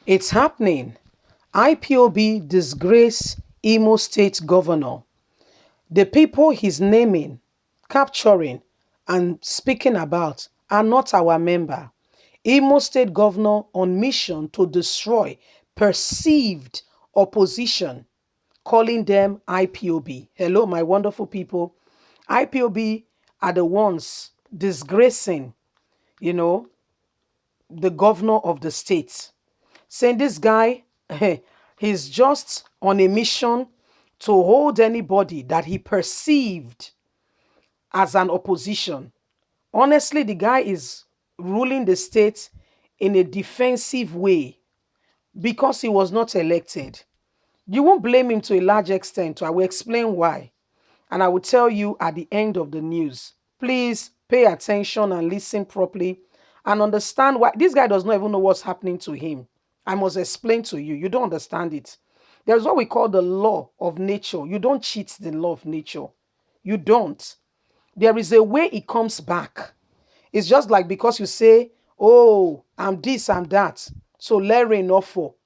It's happening. IPOB disgrace Imo State governor. The people he's naming, capturing, and speaking about are not our member. Imo State governor on mission to destroy perceived opposition, calling them IPOB. Hello, my wonderful people. IPOB are the ones disgracing, you know, the governor of the state, saying this guy, he's just on a mission to hold anybody that he perceived as an opposition. Honestly, the guy is ruling the state in a defensive way because he was not elected. You won't blame him to a large extent. I will explain why. And I will tell you at the end of the news. Please pay attention and listen properly and understand why this guy does not even know what's happening to him. I must explain to you. You don't understand it. There's what we call the law of nature. You don't cheat the law of nature. You don't. There is a way it comes back. It's just like because you say, oh, I'm this, I'm that. So let rain not fall.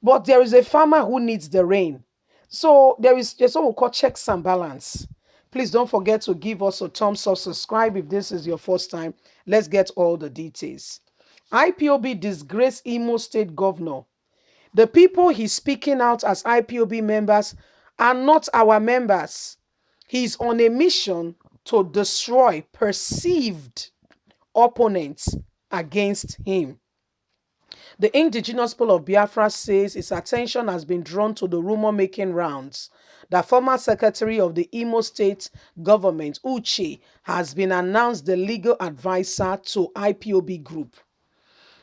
But there is a farmer who needs the rain. So there's what we call checks and balance. Please don't forget to give us a thumbs up, subscribe if this is your first time. Let's get all the details. IPOB disgrace Imo State governor. The people he's speaking out as IPOB members are not our members. He's on a mission to destroy perceived opponents against him. The indigenous people of Biafra says its attention has been drawn to the rumor making rounds that former secretary of the Imo State government, Uche, has been announced the legal advisor to IPOB group.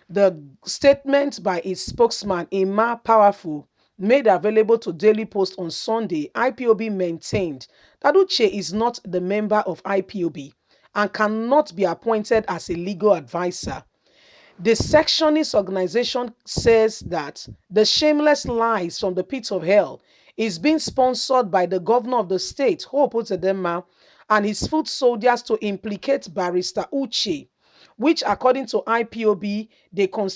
The statement by its spokesman, Emma Powerful, made available to Daily Post on Sunday, IPOB maintained that Uche is not the member of IPOB and cannot be appointed as a legal advisor. The sectionist organization says that the shameless lies from the pits of hell is being sponsored by the governor of the state, Hope Uzodinma, and his foot soldiers to implicate Barrister Uche, which according to IPOB,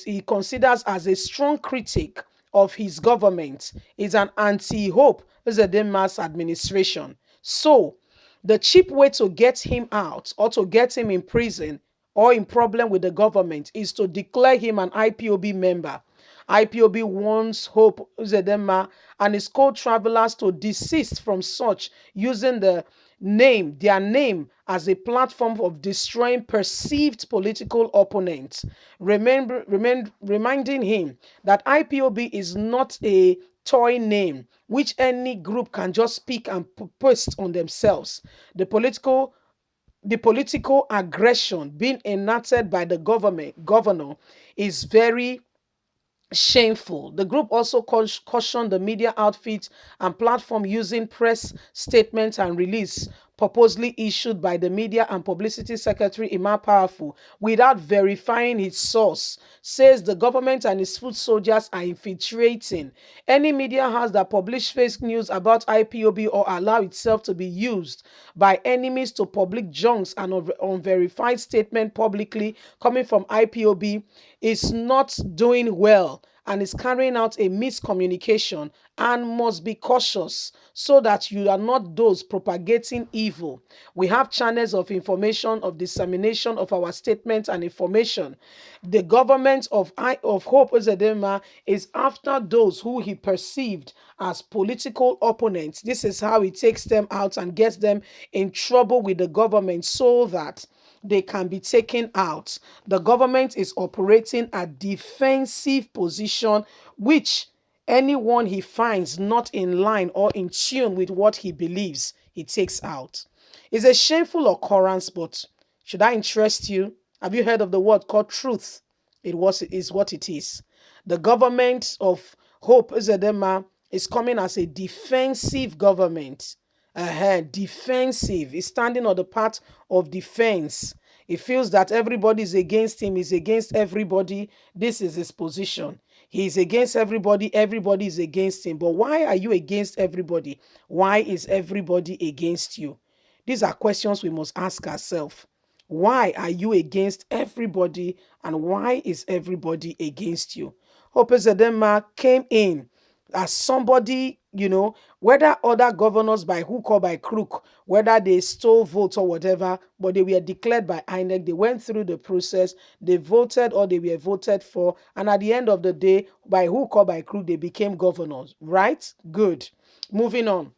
he considers as a strong critic of his government, is an anti-Hope Uzodinma's administration. So, the cheap way to get him out or to get him in prison or in problem with the government is to declare him an IPOB member. IPOB wants Hope Uzodinma and his co-travelers to desist from such, using their name as a platform of destroying perceived political opponents. Reminding him that IPOB is not a toy name which any group can just pick and post on themselves. The political aggression being enacted by the governor is very shameful. The group also cautioned the media outfit and platform using press statements and release purposely issued by the media and publicity secretary Emma Powerful without verifying its source, says the government and its foot soldiers are infiltrating any media house that publish fake news about IPOB or allow itself to be used by enemies to public junks and unverified statement publicly coming from IPOB is not doing well and is carrying out a miscommunication and must be cautious so that you are not those propagating evil. We have channels of information, of dissemination of our statements and information. The government of Hope Uzodinma is after those who he perceived as political opponents. This is how he takes them out and gets them in trouble with the government so that they can be taken out. The government is operating a defensive position, which anyone he finds not in line or in tune with what he believes, he takes out. It's a shameful occurrence, but should I interest you? Have you heard of the word called truth? Is what it is. The government of Hope Uzodinma is coming as a defensive government. Defensive. He's standing on the part of defense. He feels that everybody is against him, is against everybody. This is his position. He is against everybody, everybody is against him. But why are you against everybody? Why is everybody against you? These are questions we must ask ourselves. Why are you against everybody and why is everybody against you? Hope Zedema came in as somebody, whether other governors by hook or by crook, whether they stole votes or whatever, but they were declared by INEC. They went through the process, they voted or they were voted for, and at the end of the day, by hook or by crook, they became governors, right? Good. Moving on.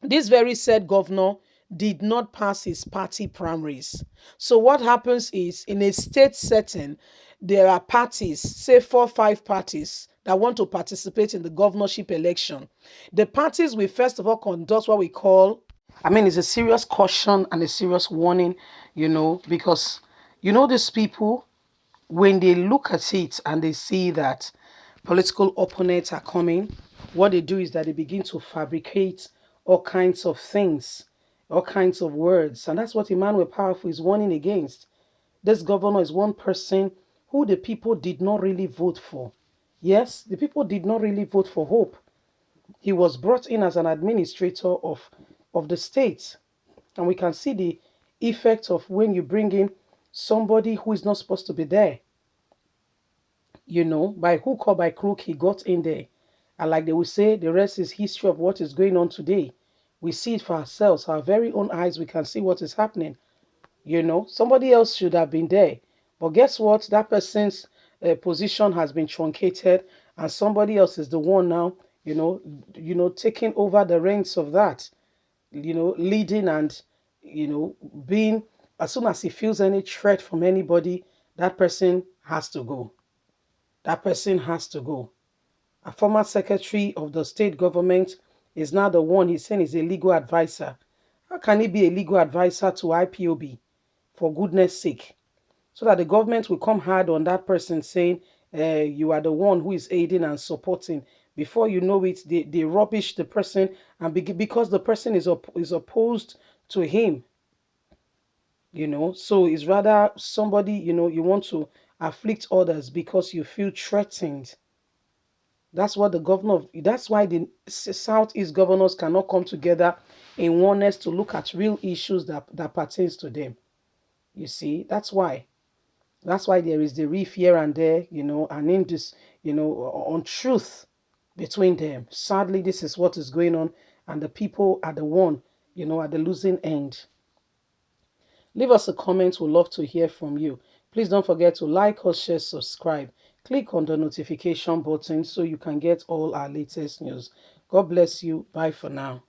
This very said governor did not pass his party primaries. So what happens is in a state setting, there are parties, say 4 or 5 parties that want to participate in the governorship election. The parties will first of all conduct what we call, it's a serious caution and a serious warning, because these people, when they look at it and they see that political opponents are coming, what they do is that they begin to fabricate all kinds of things, all kinds of words. And that's what Emmanuel Powerful is warning against. This governor is one person who the people did not really vote for. Yes, the people did not really vote for Hope. He was brought in as an administrator of the state. And we can see the effect of when you bring in somebody who is not supposed to be there. By hook or by crook, he got in there. And like they will say, the rest is history of what is going on today. We see it for ourselves, our very own eyes. We can see what is happening. Somebody else should have been there. But guess what? That person's position has been truncated, and somebody else is the one now, taking over the reins of that, leading and, being, as soon as he feels any threat from anybody, that person has to go. That person has to go. A former secretary of the state government is now the one he's saying is a legal advisor. How can he be a legal advisor to IPOB? For goodness sake. So that the government will come hard on that person saying, you are the one who is aiding and supporting. Before you know it, they rubbish the person, and because the person is opposed to him, so it's rather somebody, you want to afflict others because you feel threatened. That's what that's why the Southeast governors cannot come together in oneness to look at real issues that pertains to them. You see, that's why. That's why there is the rift here and there, and in this, on truth between them. Sadly, this is what is going on, and the people are the one, at the losing end. Leave us a comment. We'd love to hear from you. Please don't forget to like or share, subscribe. Click on the notification button so you can get all our latest news. God bless you. Bye for now.